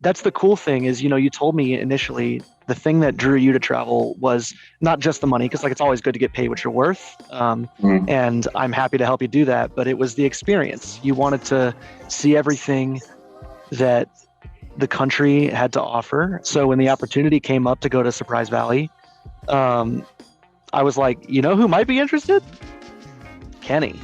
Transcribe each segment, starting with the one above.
That's the cool thing is, you told me initially the thing that drew you to travel was not just the money, because like it's always good to get paid what you're worth. Mm. And I'm happy to help you do that, but it was the experience. You wanted to see everything that the country had to offer. So when the opportunity came up to go to Surprise Valley, um, I was like, you know who might be interested? Kenny.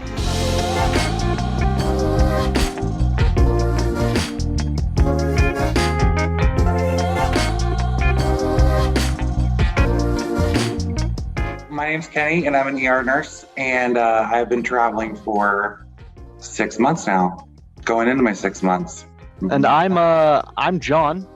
My name's Kenny, and I'm an ER nurse, and I've been traveling for 6 months now, going into my 6 months. And I'm John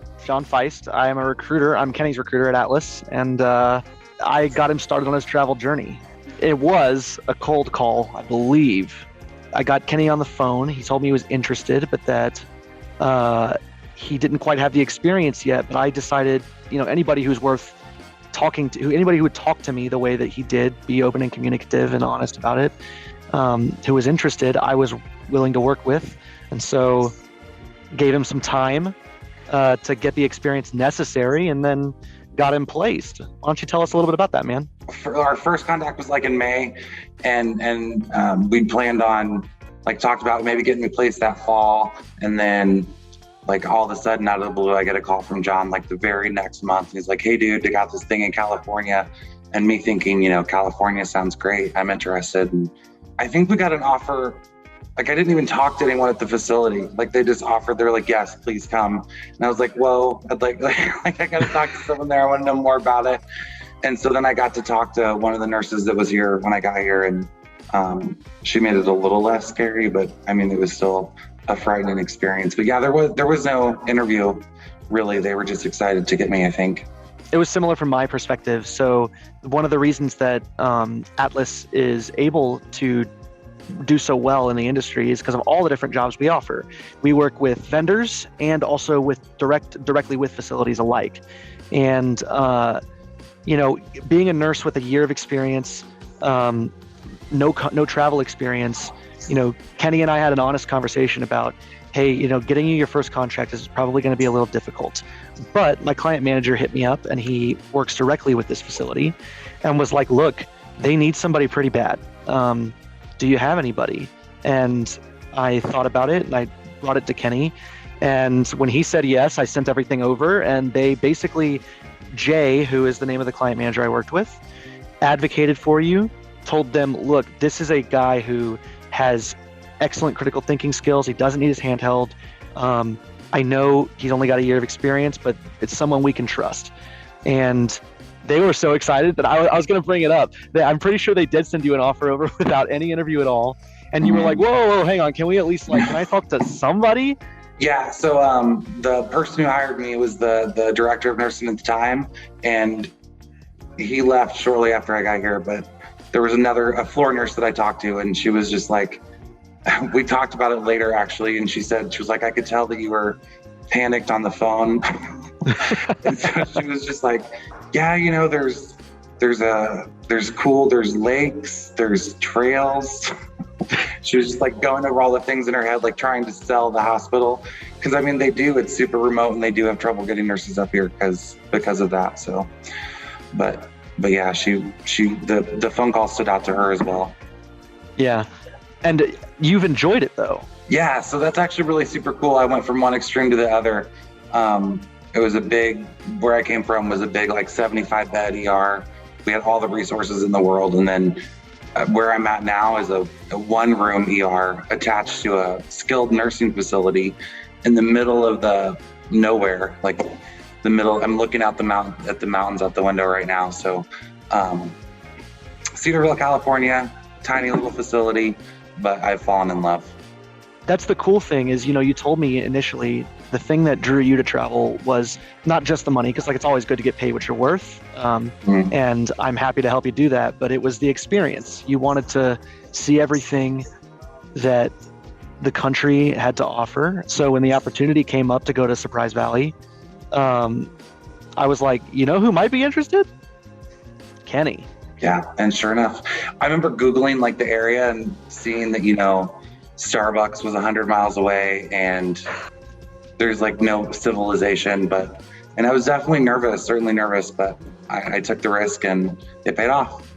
Faist. I am a recruiter. I'm Kenny's recruiter at Atlas, and I got him started on his travel journey. It was a cold call, I believe. I got Kenny on the phone. He told me he was interested, but that he didn't quite have the experience yet. But I decided, anybody who's worth talking to, anybody who would talk to me the way that he did, be open and communicative and honest about it, who was interested, I was willing to work with. And so gave him some time to get the experience necessary, and then got him placed. Why don't you tell us a little bit about that, man? Our first contact was like in May, and we planned on, talked about maybe getting me placed that fall, and then all of a sudden out of the blue, I get a call from John the very next month. He's like, "Hey dude, I got this thing in California." And me thinking, California sounds great. I'm interested. And I think we got an offer. I didn't even talk to anyone at the facility. They just offered, they're like, "Yes, please come." And I was like, "Whoa," I got to talk to someone there. I want to know more about it. And so then I got to talk to one of the nurses that was here when I got here, and she made it a little less scary, but it was still a frightening experience. But yeah, there was no interview really. They were just excited to get me, I think. It was similar from my perspective. So one of the reasons that Atlas is able to do so well in the industry is because of all the different jobs we offer. We work with vendors and also with directly with facilities alike. And being a nurse with a year of experience, no travel experience, Kenny and I had an honest conversation about, hey, getting you your first contract is probably going to be a little difficult. But my client manager hit me up, and he works directly with this facility, and was like, look, they need somebody pretty bad. Do you have anybody? And I thought about it, and I brought it to Kenny. And when he said yes, I sent everything over, and they basically, Jay, who is the name of the client manager I worked with, advocated for you, told them, look, this is a guy who has excellent critical thinking skills. He doesn't need his handheld. I know he's only got a year of experience, but it's someone we can trust. And they were so excited that I was going to bring it up. I'm pretty sure they did send you an offer over without any interview at all. And you were like, whoa, hang on. Can we at least can I talk to somebody? Yeah. So the person who hired me was the director of nursing at the time. And he left shortly after I got here. But there was a floor nurse that I talked to, and she was just like, we talked about it later actually. And she was like, I could tell that you were panicked on the phone. And so she was just like, yeah, there's lakes, there's trails. She was just going over all the things in her head, trying to sell the hospital. Cause it's super remote, and they do have trouble getting nurses up here because of that. So, but yeah, the phone call stood out to her as well. Yeah. And you've enjoyed it though. Yeah. So that's actually really super cool. I went from one extreme to the other. It was where I came from was a big 75 bed ER. We had all the resources in the world. And then where I'm at now is a 1-room ER attached to a skilled nursing facility in the middle of the nowhere, I'm looking out at the mountains out the window right now. So Cedarville, California, tiny little facility, but I've fallen in love. That's the cool thing is, you told me initially the thing that drew you to travel was not just the money, because it's always good to get paid what you're worth. And I'm happy to help you do that, but it was the experience. You wanted to see everything that the country had to offer. So when the opportunity came up to go to Surprise Valley, I was like, who might be interested? Kenny. Yeah. And sure enough, I remember Googling the area and seeing that, Starbucks was 100 miles away, and there's like no civilization, and I was definitely nervous, certainly nervous, but I took the risk and it paid off.